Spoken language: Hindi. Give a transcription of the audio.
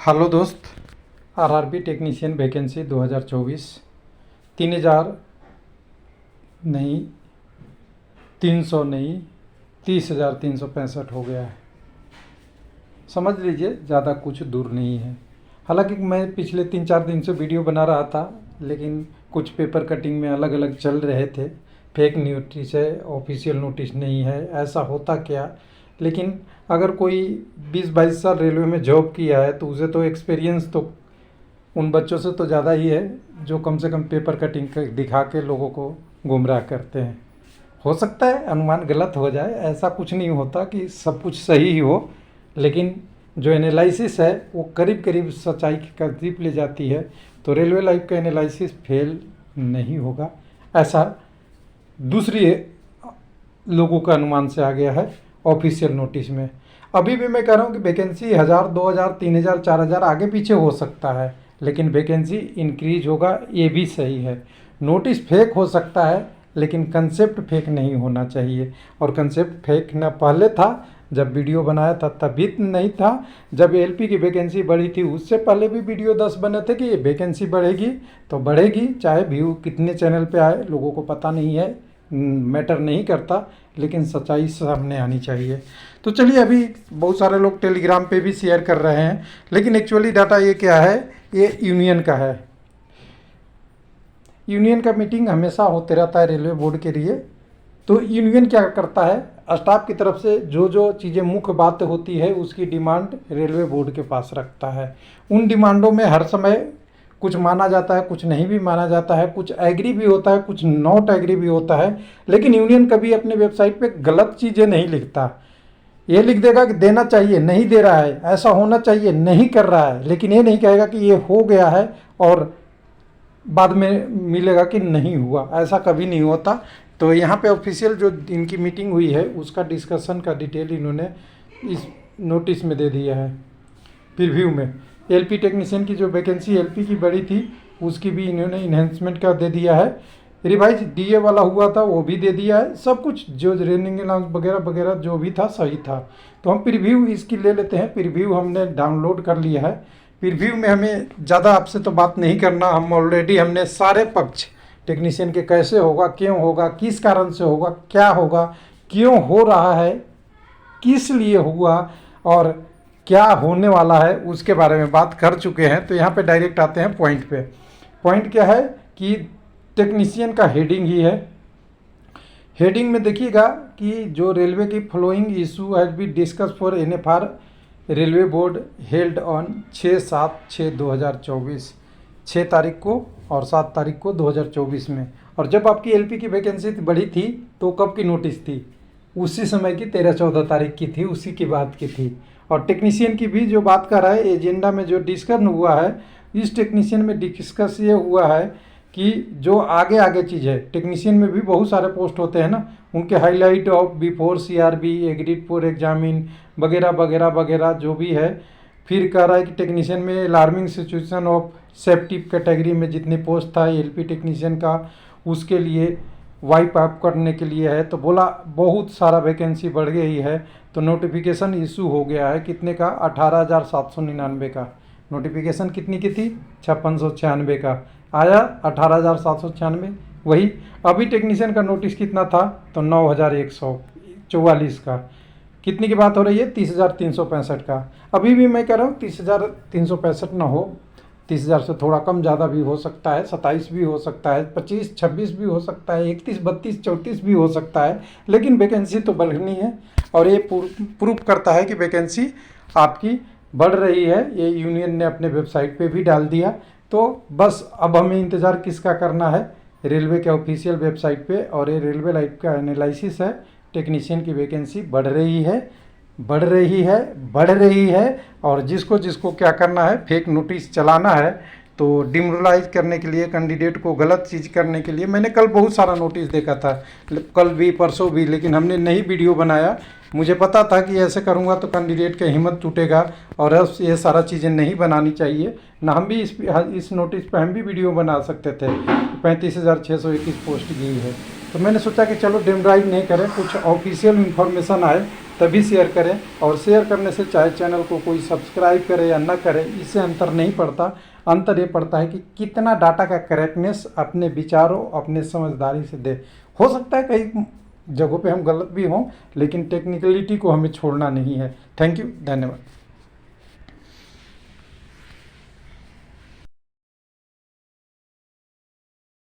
हेलो दोस्त, आरआरबी टेक्नीशियन वैकेंसी 2024 3000 नहीं, 300 नहीं, 30,365 हो गया है। समझ लीजिए ज़्यादा कुछ दूर नहीं है। हालांकि मैं पिछले 3-4 दिन से वीडियो बना रहा था, लेकिन कुछ पेपर कटिंग में अलग अलग चल रहे थे। फेक नोटिस है, ऑफिशियल नोटिस नहीं है, ऐसा होता क्या। लेकिन अगर कोई 20-22 साल रेलवे में जॉब किया है तो उसे तो एक्सपीरियंस तो उन बच्चों से तो ज़्यादा ही है जो कम से कम पेपर कटिंग दिखा के लोगों को गुमराह करते हैं। हो सकता है अनुमान गलत हो जाए, ऐसा कुछ नहीं होता कि सब कुछ सही ही हो, लेकिन जो एनालिसिस है वो करीब करीब सच्चाई के करीब ले जाती है। तो रेलवे लाइफ का एनालिसिस फेल नहीं होगा, ऐसा दूसरी लोगों का अनुमान से आ गया है ऑफिशियल नोटिस में। अभी भी मैं कह रहा हूँ कि वैकेंसी 1000, 2000, 3000, 4000 आगे पीछे हो सकता है, लेकिन वैकेंसी इंक्रीज होगा, ये भी सही है। नोटिस फेक हो सकता है, लेकिन कंसेप्ट फेक नहीं होना चाहिए। और कंसेप्ट फेक न पहले था, जब वीडियो बनाया था तभी नहीं था। जब एलपी की वैकेंसी बढ़ी थी उससे पहले भी वीडियो 10 बने थे कि ये वैकेंसी बढ़ेगी तो बढ़ेगी, चाहे व्यू कितने चैनल पे आए लोगों को पता नहीं है, मैटर नहीं करता, लेकिन सच्चाई सामने आनी चाहिए। तो चलिए, अभी बहुत सारे लोग टेलीग्राम पे भी शेयर कर रहे हैं, लेकिन एक्चुअली डाटा ये क्या है, ये यूनियन का है। यूनियन का मीटिंग हमेशा होते रहता है रेलवे बोर्ड के लिए। तो यूनियन क्या करता है, स्टाफ की तरफ से जो जो चीज़ें मुख्य बात होती है उसकी डिमांड रेलवे बोर्ड के पास रखता है। उन डिमांडों में हर समय कुछ माना जाता है, कुछ नहीं भी माना जाता है, कुछ एग्री भी होता है, कुछ नॉट एग्री भी होता है। लेकिन यूनियन कभी अपने वेबसाइट पे गलत चीज़ें नहीं लिखता। ये लिख देगा कि देना चाहिए, नहीं दे रहा है, ऐसा होना चाहिए, नहीं कर रहा है, लेकिन ये नहीं कहेगा कि ये हो गया है और बाद में मिलेगा कि नहीं हुआ, ऐसा कभी नहीं होता। तो यहाँ पे ऑफिशियल जो इनकी मीटिंग हुई है उसका डिस्कशन का डिटेल इन्होंने इस नोटिस में दे दिया है। प्रीव्यू में एलपी टेक्नीशियन की जो वैकेंसी एलपी की बड़ी थी उसकी भी इन्होंने इन्हेंसमेंट का दे दिया है। रिवाइज डीए वाला हुआ था वो भी दे दिया है। सब कुछ जो ट्रेनिंग अलाउंस वगैरह वगैरह जो भी था सही था। तो हम प्रीव्यू इसकी ले लेते हैं। प्रीव्यू हमने डाउनलोड कर लिया है। प्रीव्यू में हमें ज़्यादा आपसे तो बात नहीं करना, हम ऑलरेडी हमने सारे पक्ष टेक्नीशियन के कैसे होगा, क्यों होगा, किस कारण से होगा, क्या होगा, क्यों हो रहा है, किस लिए हुआ और क्या होने वाला है उसके बारे में बात कर चुके हैं। तो यहाँ पे डायरेक्ट आते हैं पॉइंट पे। पॉइंट क्या है कि टेक्नीशियन का हेडिंग ही है। हेडिंग में देखिएगा कि जो रेलवे की following issue has be discuss for NFR railway board held on 6/7/2024, 6 तारीख को और 7 तारीख को 2024 में। और जब आपकी एलपी की वैकेंसी बढ़ी थी तो कब की नोटिस थी, उसी समय की 13-14 तारीख की थी, उसी की बात की थी। और टेक्नीशियन की भी जो बात कर रहा है एजेंडा में जो डिस्कशन हुआ है, इस टेक्नीशियन में डिस्कस ये हुआ है कि जो आगे आगे चीज़ है, टेक्नीशियन में भी बहुत सारे पोस्ट होते हैं ना, उनके highlight of before CRB agreed for examine वगैरह वगैरह वगैरह जो भी है। फिर कह रहा है कि टेक्नीशियन में alarming situation of safety category में जितने पोस्ट था एलपी टेक्नीशियन का उसके लिए वाइप अप करने के लिए है। तो बोला बहुत सारा वैकेंसी बढ़ गई है। तो नोटिफिकेशन इशू हो गया है कितने का, 18,799 का। नोटिफिकेशन कितनी की थी, 5696 का आया, 18,796 वही। अभी टेक्नीशियन का नोटिस कितना था, तो 9,144 का। कितनी की बात हो रही है, 30,365 का। अभी भी मैं कह रहा हूँ 30,365 ना हो, 30,000 से थोड़ा कम ज़्यादा भी हो सकता है, 27 भी हो सकता है, 25-26 भी हो सकता है, 31-32-34 भी हो सकता है, लेकिन वैकेंसी तो बढ़नी है। और ये प्रूफ करता है कि वैकेंसी आपकी बढ़ रही है। ये यूनियन ने अपने वेबसाइट पे भी डाल दिया। तो बस अब हमें इंतज़ार किसका करना है, रेलवे के ऑफिशियल वेबसाइट पे। और ये रेलवे लाइफ का एनालिसिस है, टेक्नीशियन की वैकेंसी बढ़ रही है, बढ़ रही है, बढ़ रही है। और जिसको जिसको क्या करना है, फेक नोटिस चलाना है, तो डिमोरलाइज करने के लिए, कैंडिडेट को गलत चीज़ करने के लिए। मैंने कल बहुत सारा नोटिस देखा था, कल भी परसों भी, लेकिन हमने नहीं वीडियो बनाया। मुझे पता था कि ऐसे करूंगा तो कैंडिडेट का हिम्मत टूटेगा और अब ये सारा चीज़ें नहीं बनानी चाहिए ना। हम भी इस नोटिस पर हम भी वीडियो बना सकते थे। 35,621 पोस्ट की है। तो मैंने सोचा कि चलो डेम ड्राइव नहीं करें, कुछ ऑफिशियल इन्फॉर्मेशन आए तभी शेयर करें। और शेयर करने से चाहे चैनल को कोई सब्सक्राइब करे या ना करे, इससे अंतर नहीं पड़ता। अंतर ये पड़ता है कि कितना डाटा का करेक्टनेस अपने विचारों, अपने समझदारी से दे। हो सकता है कई जगहों पे हम गलत भी हों, लेकिन टेक्निकलिटी को हमें छोड़ना नहीं है। थैंक यू, धन्यवाद।